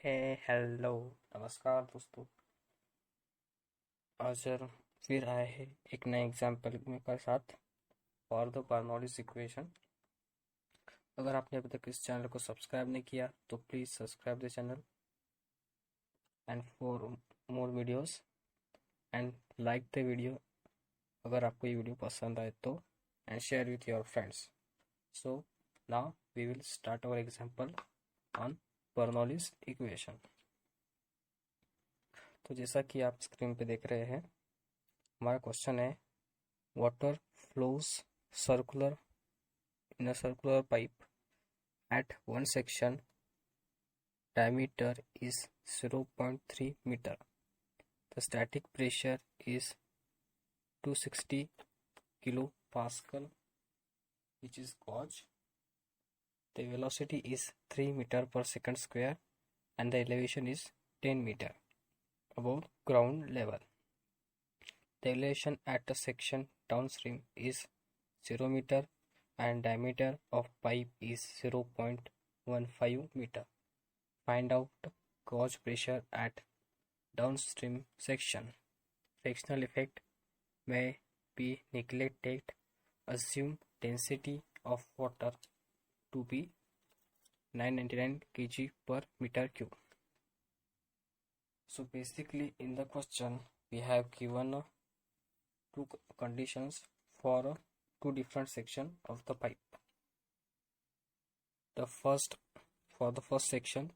Hello नमस्कार दोस्तों। आज फिर आए हैं एक नए एग्जाम्पल में के साथ फॉर द बर्नौलीज इक्वेशन। अगर आपने अभी तक इस चैनल को सब्सक्राइब नहीं किया तो please subscribe the channel and for more videos and like the video अगर आपको ये वीडियो पसंद आए तो, and share with your friends. So now we will start our example on Bernoulli's equation. तो जैसा कि आप स्क्रीन पे देख रहे हैं, हमारा क्वेश्चन है water flows circular in a circular pipe at one section diameter is 0.3 meter. The static pressure is 260 kilopascal, which is gauge. The velocity is 3 meter per second square and the elevation is 10 meter above ground level. The elevation at a section downstream is 0 meter and diameter of pipe is 0.15 meter. Find out gauge pressure at downstream section. Frictional effect may be neglected. Assume density of water to be 999 kg per meter cube. So basically in the question we have given two conditions for two different sections of the pipe. For the first section,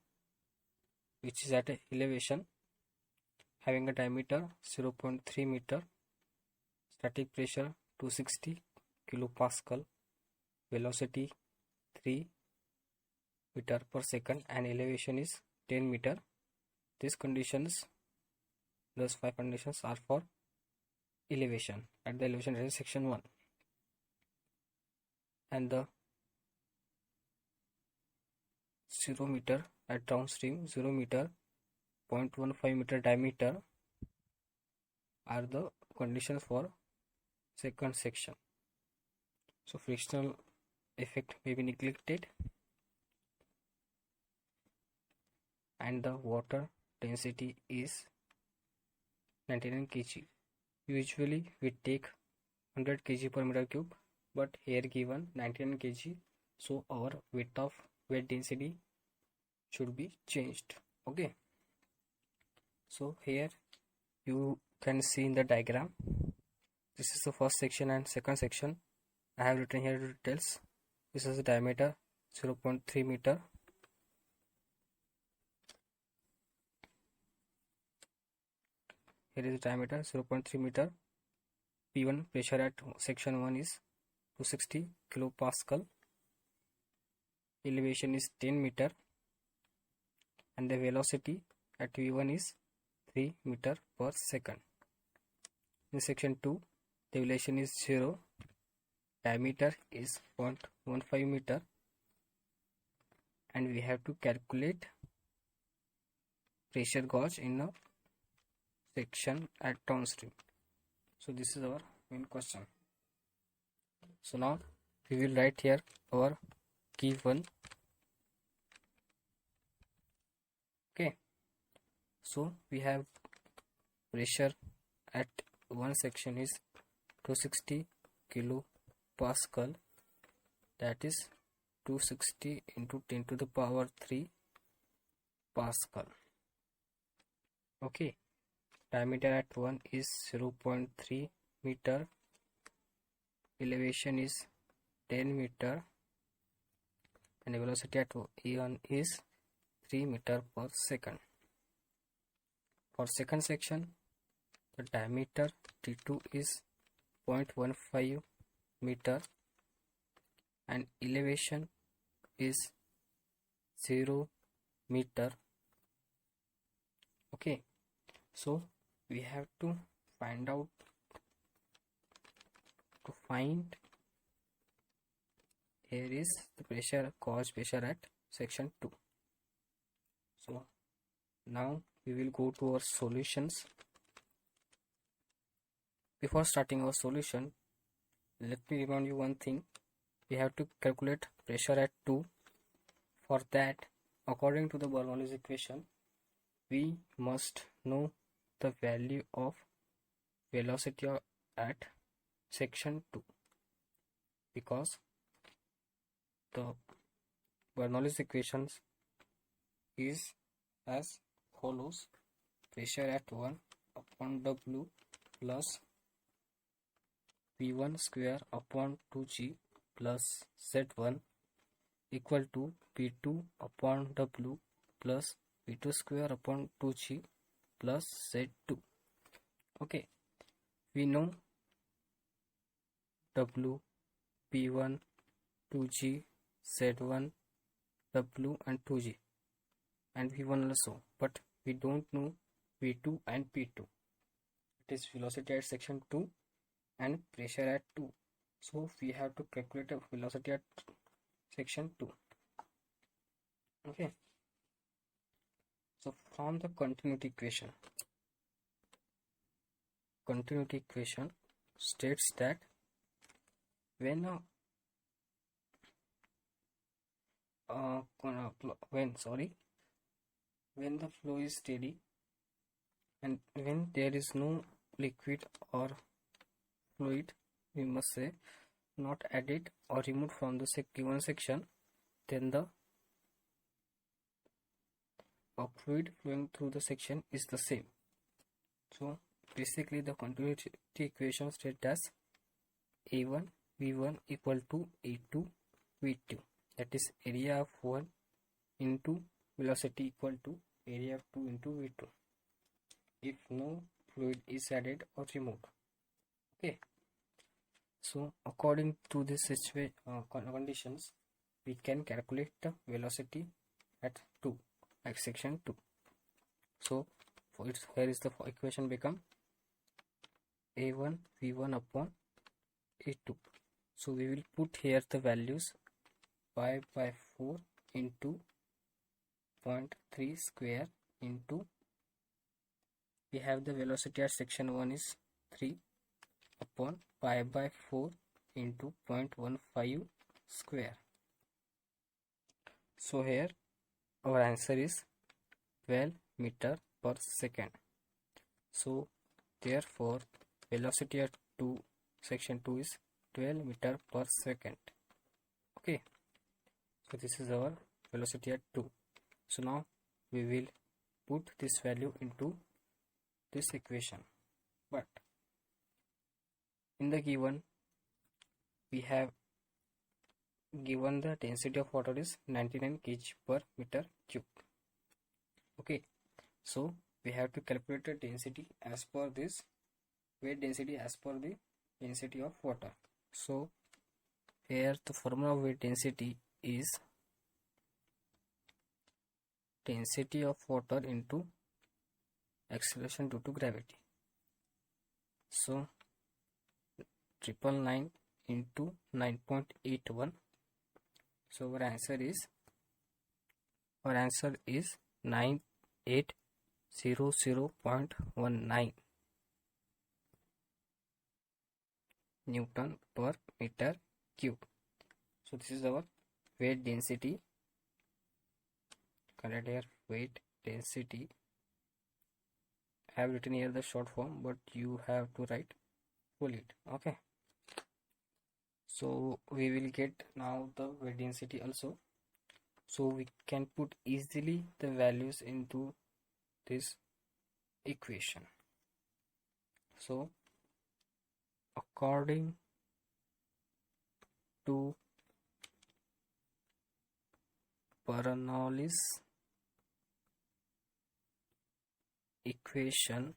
which is at elevation having a diameter 0.3 meter, static pressure 260 kilopascal, velocity 3 meter per second and elevation is 10 meter. These conditions, those five conditions are for elevation at the elevation range section 1, and the 0 meter at downstream 0 meter 0.15 meter diameter are the conditions for second section. So frictional effect may be neglected and the water density is 99 kg. Usually we take 100 kg per meter cube, but here given 99 kg, so our weight density should be changed. Okay, so here you can see in the diagram, this is the first section and second section. I have written here details. This is the diameter 0.3 meter. Here is the diameter 0.3 meter. P1 pressure at section 1 is 260 kilopascal. Elevation is 10 meter and the velocity at V1 is 3 meter per second. In section 2, the elevation is 0, diameter is 0.15 meter, and we have to calculate pressure gauge in a section at downstream. So this is our main question. So now we will write here our key one. Okay, so we have pressure at one section is 260 kilopascal, that is 260 into 10 to the power 3 pascal. Okay, diameter at 1 is 0.3 meter, elevation is 10 meter and the velocity at E1 is 3 meter per second. For second section, the diameter T2 is 0.15 meter and elevation is 0 meter. Okay, so we have to find here is the pressure, gauge pressure at section 2. So now we will go to our solutions. Before starting our solution, let me remind you one thing. We have to calculate pressure at 2. For that, according to the Bernoulli's equation, we must know the value of velocity at section 2, because the Bernoulli's equations is as follows: pressure at 1 upon W plus V1 square upon 2G plus Z1 equal to P2 upon W plus V2 square upon 2G plus Z2. Okay, we know W, P1, 2G, Z1, W and 2G and V1 also, but we don't know V2 and P2. It is velocity at section 2 and pressure at 2. So we have to calculate a velocity at section 2. Okay. So from the continuity equation states that when the flow is steady and when there is no liquid or fluid, we must say, not added or removed from the given section, then the fluid flowing through the section is the same. So basically the continuity equation states as A1 V1 equal to A2 V2, that is area of 1 into velocity equal to area of 2 into V2 if no fluid is added or removed. Okay, so according to this conditions, we can calculate the velocity at section 2. So here is the equation become A1 V1 upon A2. So we will put here the values 5/4 into 0.3 square into, we have the velocity at section 1 is 3 upon 5/4 into 0.15 square. So here our answer is 12 meter per second. So therefore velocity at section 2 is 12 meter per second. Okay, so this is our velocity at 2. So now we will put this value into this equation, but in the given we have given the density of water is 99 kg per meter cube. Okay, so we have to calculate the density as per this weight density as per the density of water. So here the formula of weight density is density of water into acceleration due to gravity. So 999 into 9.81. So our answer is 9800.19 Newton per meter cube. So this is our weight density. Correct here, weight density. I have written here the short form, but you have to write full it. Okay, so we will get now the weight density also, so we can put easily the values into this equation. So according to Bernoulli's equation,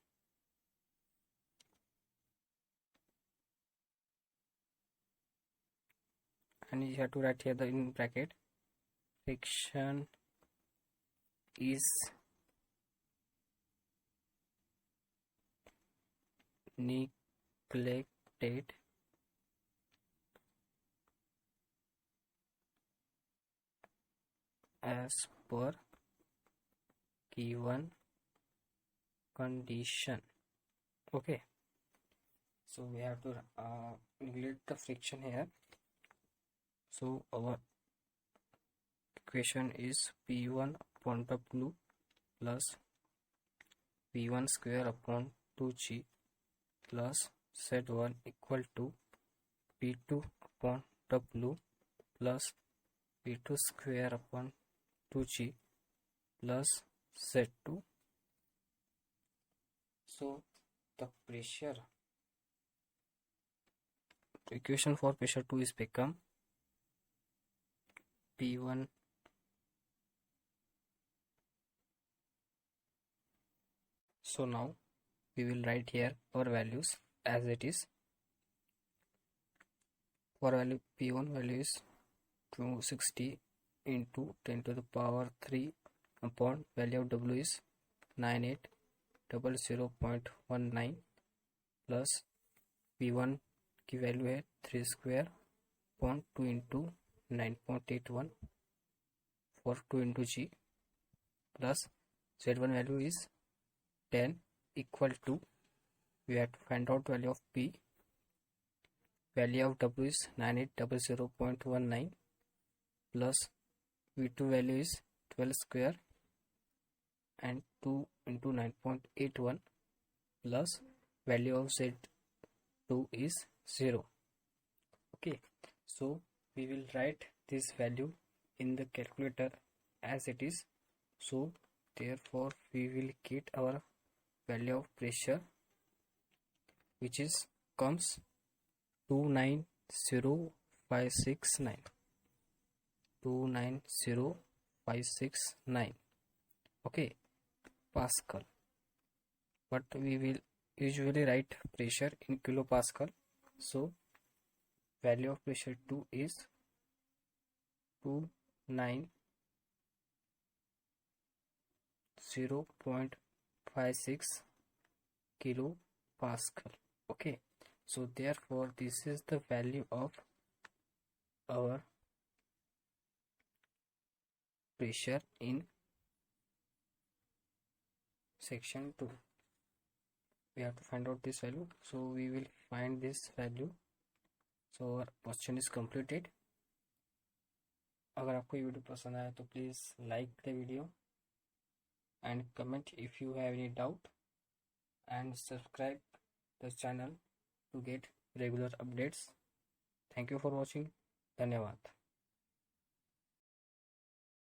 and you have to write here the in bracket, friction is neglected as per given condition. Okay, so we have to neglect the friction here. So our equation is P1 upon W plus P1 square upon 2G plus Z1 equal to P2 upon W plus P2 square upon 2G plus Z2. So the pressure equation for pressure 2 is become P1 so now we will write here our values as it is. For value P1 value is 260 into 10 to the power 3 upon value of W is 9800.19 plus P1 की value है 3 square upon 2 into 9.81 for 2 into G plus Z1 value is 10 equal to we have to find out value of P. Value of W is 9800.19 plus V2 value is 12 square and 2 into 9.81 plus value of Z2 is 0. Okay, so we will write this value in the calculator as it is. So therefore we will get our value of pressure which is comes 290,569 okay Pascal, but we will usually write pressure in kilopascal. So value of pressure 2 is 290.56 kilopascal. Okay, so therefore this is the value of our pressure in section 2. We have to find out this value, so we will find this value. So our question is completed. अगर आपको ये video पसंद आया तो please like the video and comment if you have any doubt and subscribe the channel to get regular updates. Thank you for watching. धन्यवाद.